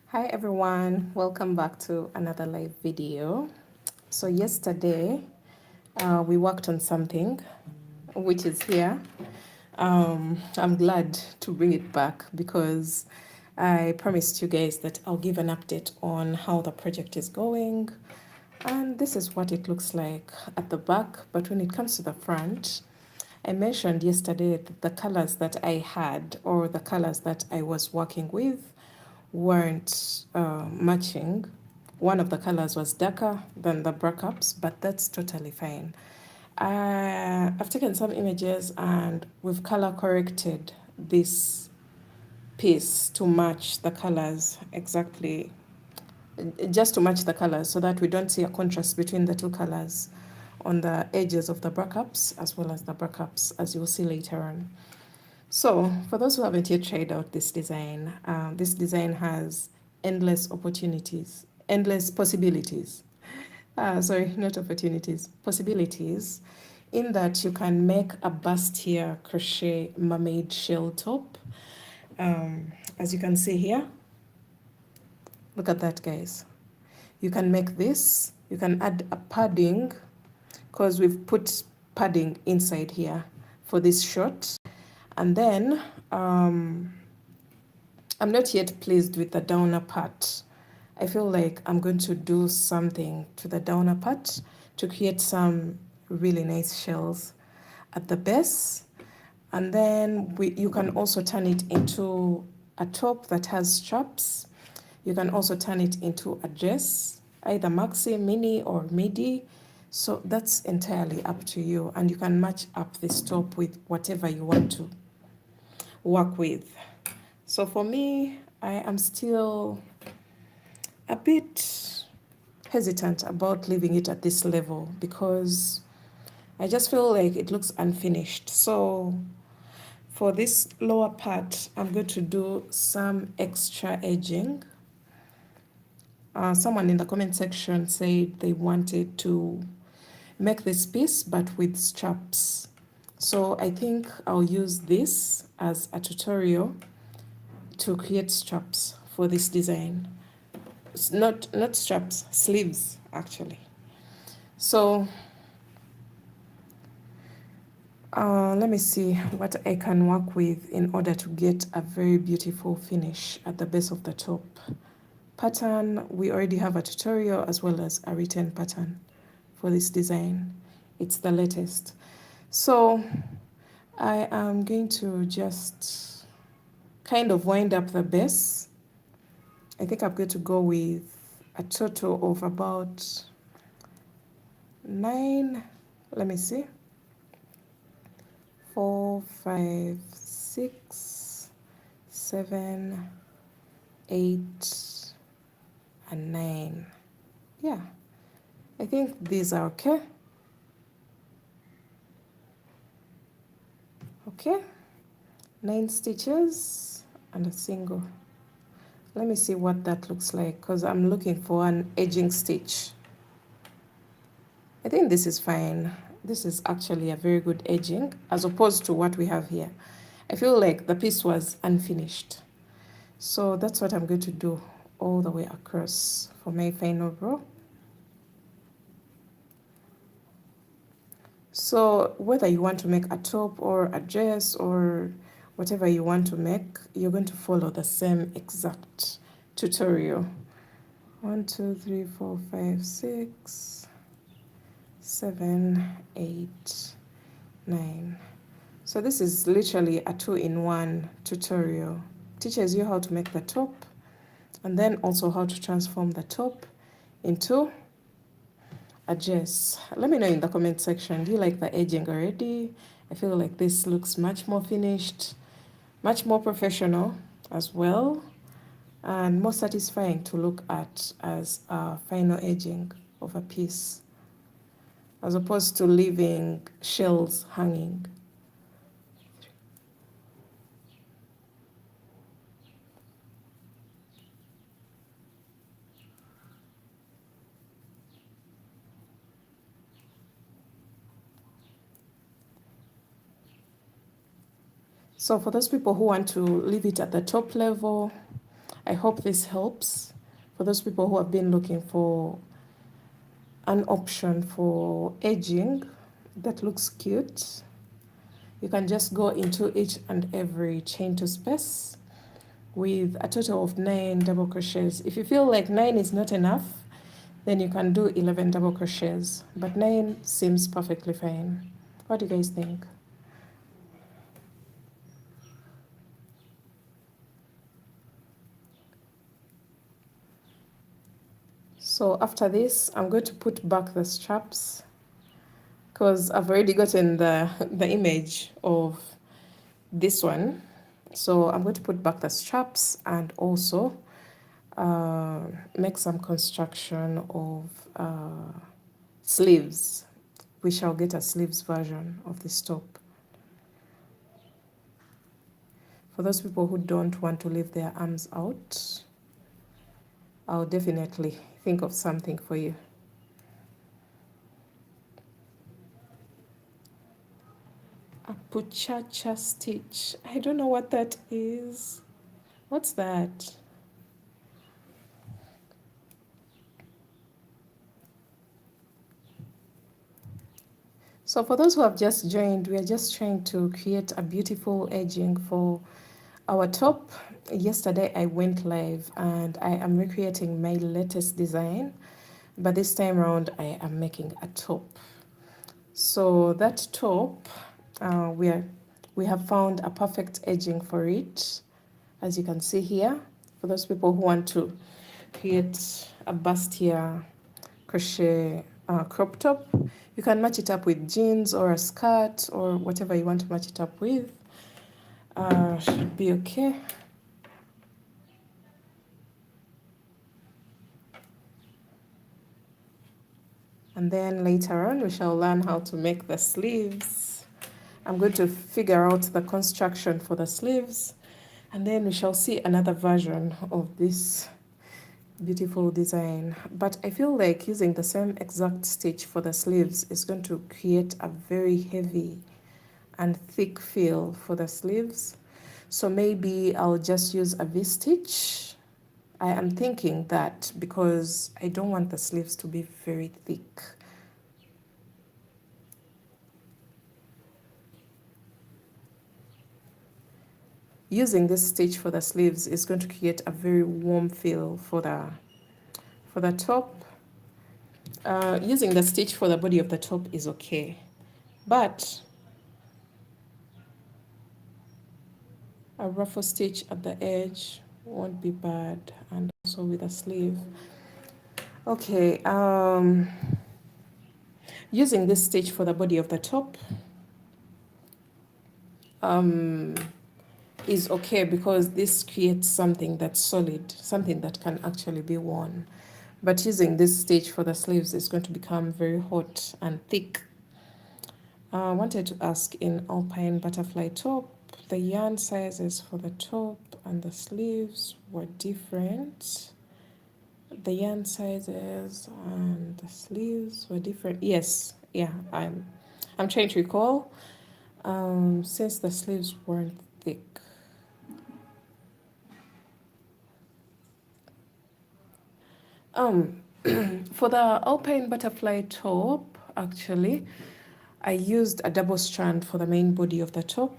Hi everyone, welcome back to another live video. So yesterday we worked on something which is here. I'm glad to bring it back because I promised you guys that I'll give an update on how the project is going, and this is what it looks like at the back. But when it comes to the front, I mentioned yesterday that the colors that I had, or the colors that I was working with, weren't matching. One of the colors was darker than the backups, but that's totally fine. I've taken some images and we've color corrected this piece to match the colors exactly, just to match the colors so that we don't see a contrast between the two colors on the edges of the backups as well as the backups, as you'll see later on. So for those who haven't yet tried out this design has endless opportunities, endless possibilities. Sorry, not opportunities, possibilities, in that you can make a bustier crochet mermaid shell top. As you can see here, look at that, guys. You can make this, you can add a padding, because we've put padding inside here for this short. And then I'm not yet pleased with the downer part. I feel like I'm going to do something to the downer part to create some really nice shells at the base. And then you can also turn it into a top that has straps. You can also turn it into a dress, either maxi, mini, or midi. So that's entirely up to you. And you can match up this top with whatever you want to work with. So for me, I am still a bit hesitant about leaving it at this level because I just feel like it looks unfinished. So for this lower part, I'm going to do some extra edging. Someone in the comment section said they wanted to make this piece but with straps. So I think I'll use this as a tutorial to create straps for this design. It's not straps, sleeves actually. So let me see what I can work with in order to get a very beautiful finish at the base of the top. Pattern, we already have a tutorial as well as a written pattern for this design. It's the latest. So I am going to just kind of wind up the base. I think I'm going to go with a total of about 9, let me see, 4, 5, 6, 7, 8, and 9. Yeah, I think these are okay. Okay, 9 stitches and a single. Let me see what that looks like because I'm looking for an edging stitch. I think this is fine. This is actually a very good edging as opposed to what we have here. I feel like the piece was unfinished. So that's what I'm going to do all the way across for my final row. So whether you want to make a top or a dress or whatever you want to make, you're going to follow the same exact tutorial. 1, 2, 3, 4, 5, 6, 7, 8, 9. So this is literally a 2-in-1 tutorial. Teaches you how to make the top and then also how to transform the top into a dress. Let me know in the comment section, do you like the edging already? I feel like this looks much more finished, much more professional as well, and more satisfying to look at as a final edging of a piece, as opposed to leaving shells hanging. So for those people who want to leave it at the top level, I hope this helps. For those people who have been looking for an option for edging that looks cute, you can just go into each and every chain to space with a total of 9 double crochets. If you feel like 9 is not enough, then you can do 11 double crochets, but 9 seems perfectly fine. What do you guys think? So after this, I'm going to put back the straps because I've already gotten the image of this one. So I'm going to put back the straps and also make some construction of sleeves. We shall get a sleeves version of this top. For those people who don't want to leave their arms out, I'll definitely think of something for you. A puchacha stitch. I don't know what that is. What's that? So for those who have just joined, we are just trying to create a beautiful edging for our top. Yesterday I went live and I am recreating my latest design, but this time around I am making a top. So that top, we have found a perfect edging for it, as you can see here. For those people who want to create a bustier crochet crop top, you can match it up with jeans or a skirt or whatever you want to match it up with. Should be okay. And then later on we shall learn how to make the sleeves. I'm going to figure out the construction for the sleeves, and then we shall see another version of this beautiful design. But I feel like using the same exact stitch for the sleeves is going to create a very heavy and thick feel for the sleeves. So maybe I'll just use a V-stitch. I am thinking that because I don't want the sleeves to be very thick. Using this stitch for the sleeves is going to create a very warm feel for the top. Using the stitch for the body of the top is okay, but a ruffle stitch at the edge won't be bad, and also with a sleeve. Okay, using this stitch for the body of the top is okay because this creates something that's solid, something that can actually be worn. But using this stitch for the sleeves is going to become very hot and thick. I wanted to ask, in alpine butterfly top, the yarn sizes for the top and the sleeves were different. The yarn sizes and the sleeves were different. Yes, yeah, I'm trying to recall. Since the sleeves weren't thick. For the alpine butterfly top, actually, I used a double strand for the main body of the top,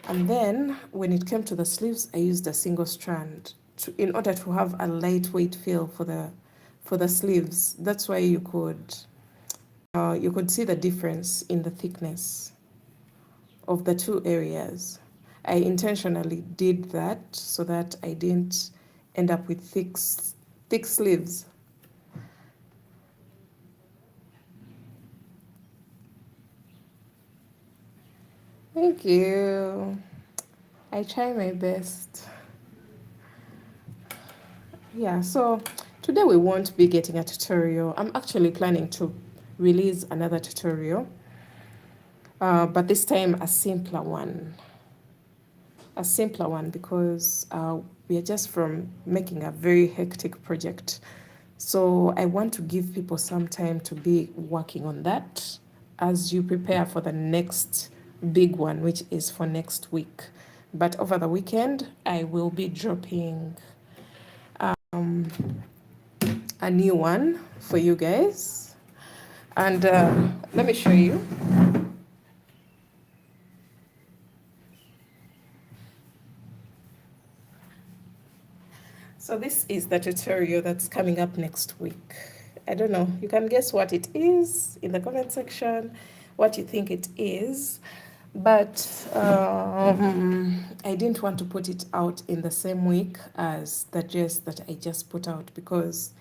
and then when it came to the sleeves, I used a single strand in order to have a lightweight feel for the sleeves. That's why you could see the difference in the thickness of the two areas. I intentionally did that so that I didn't end up with thick sleeves. Thank you. I try my best. Yeah, so today we won't be getting a tutorial. I'm actually planning to release another tutorial, but this time a simpler one. A simpler one because we are just from making a very hectic project. So I want to give people some time to be working on that as you prepare for the next big one, which is for next week. but over the weekend I will be dropping um, a new one for you guys. And let me show you. So this is the tutorial that's coming up next week. I don't know, you can guess what it is in the comment section, what you think it is. But I didn't want to put it out in the same week as the dress that I just put out, because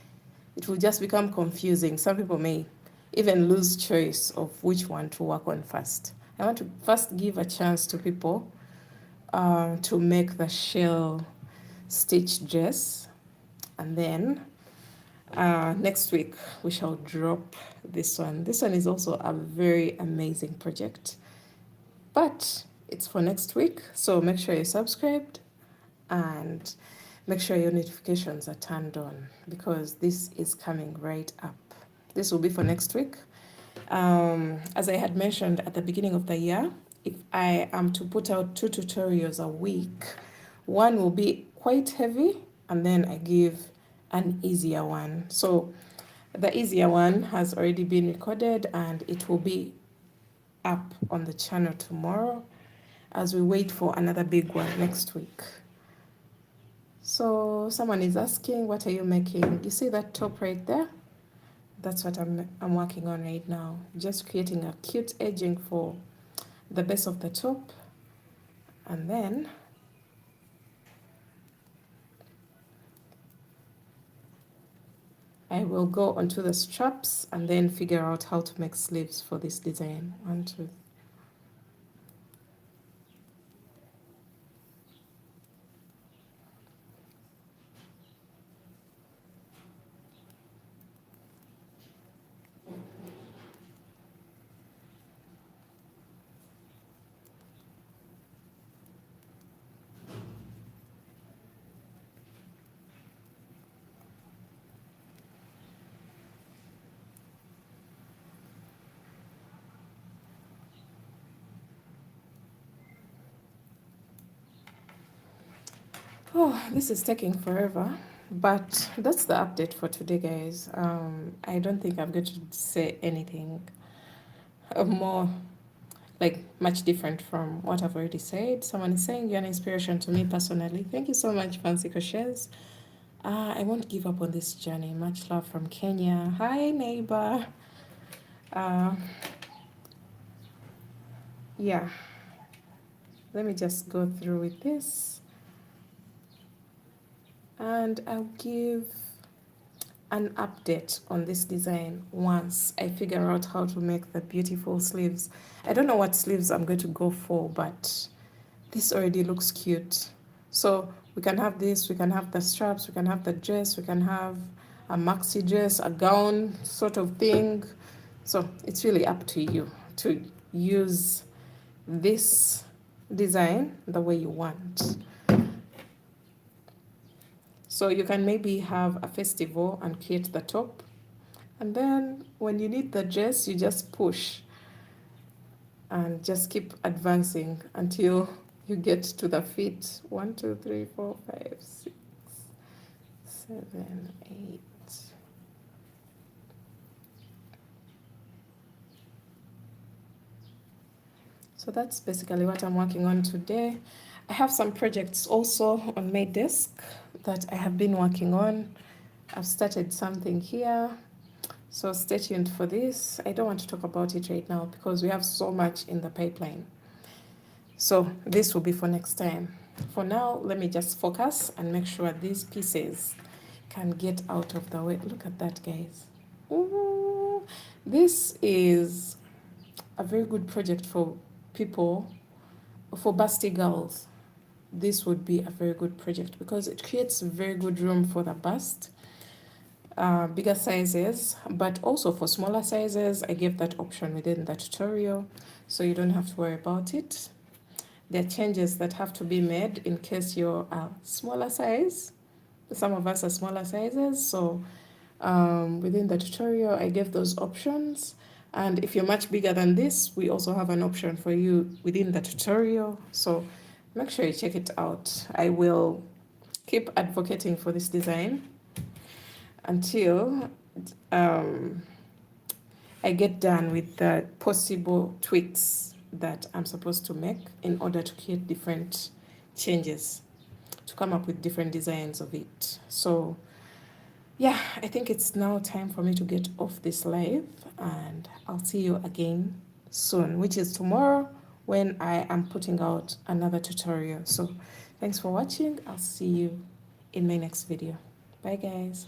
it will just become confusing. Some people may even lose choice of which one to work on first. I want to first give a chance to people to make the shell stitch dress, and then next week we shall drop this one. This one is also a very amazing project, but it's for next week, so make sure you're subscribed and make sure your notifications are turned on, because this is coming right up. This will be for next week. As I had mentioned at the beginning of the year, if I am to put out 2 tutorials a week, one will be quite heavy and then I give an easier one. So the easier one has already been recorded and it will be up on the channel tomorrow as we wait for another big one next week. So someone is asking, what are you making? You see that top right there? That's what I'm working on right now. Just creating a cute edging for the base of the top, and then I will go onto the straps and then figure out how to make sleeves for this design. 1, 2. Oh, this is taking forever, but that's the update for today, guys. I don't think I'm going to say anything more, like much different from what I've already said. Someone is saying you're an inspiration to me personally. Thank you so much, Fancy Crochets. I won't give up on this journey. Much love from Kenya. Hi, neighbor. Uh, yeah, let me just go through with this. And I'll give an update on this design once I figure out how to make the beautiful sleeves. I don't know what sleeves I'm going to go for, but this already looks cute. So we can have this, we can have the straps, we can have the dress, we can have a maxi dress, a gown sort of thing. So it's really up to you to use this design the way you want. So you can maybe have a festival and create the top, and then when you need the dress, you just push and just keep advancing until you get to the feet. 1, 2, 3, 4, 5, 6, 7, 8. So that's basically what I'm working on today. I have some projects also on my desk that I have been working on. I've started something here, so stay tuned for this. I don't want to talk about it right now because we have so much in the pipeline. So this will be for next time. For now, let me just focus and make sure these pieces can get out of the way. Look at that, guys. Ooh, this is a very good project for people, for busty girls. This would be a very good project because it creates very good room for the bust. Bigger sizes, but also for smaller sizes, I gave that option within the tutorial, so you don't have to worry about it. There are changes that have to be made in case you're a smaller size. Some of us are smaller sizes, so within the tutorial, I gave those options. And if you're much bigger than this, we also have an option for you within the tutorial. So make sure you check it out. I will keep advocating for this design until um, I get done with the possible tweaks that I'm supposed to make in order to create different changes, to come up with different designs of it. So yeah, I think it's now time for me to get off this live, and I'll see you again soon, which is tomorrow when I am putting out another tutorial. So thanks for watching. I'll see you in my next video. Bye guys.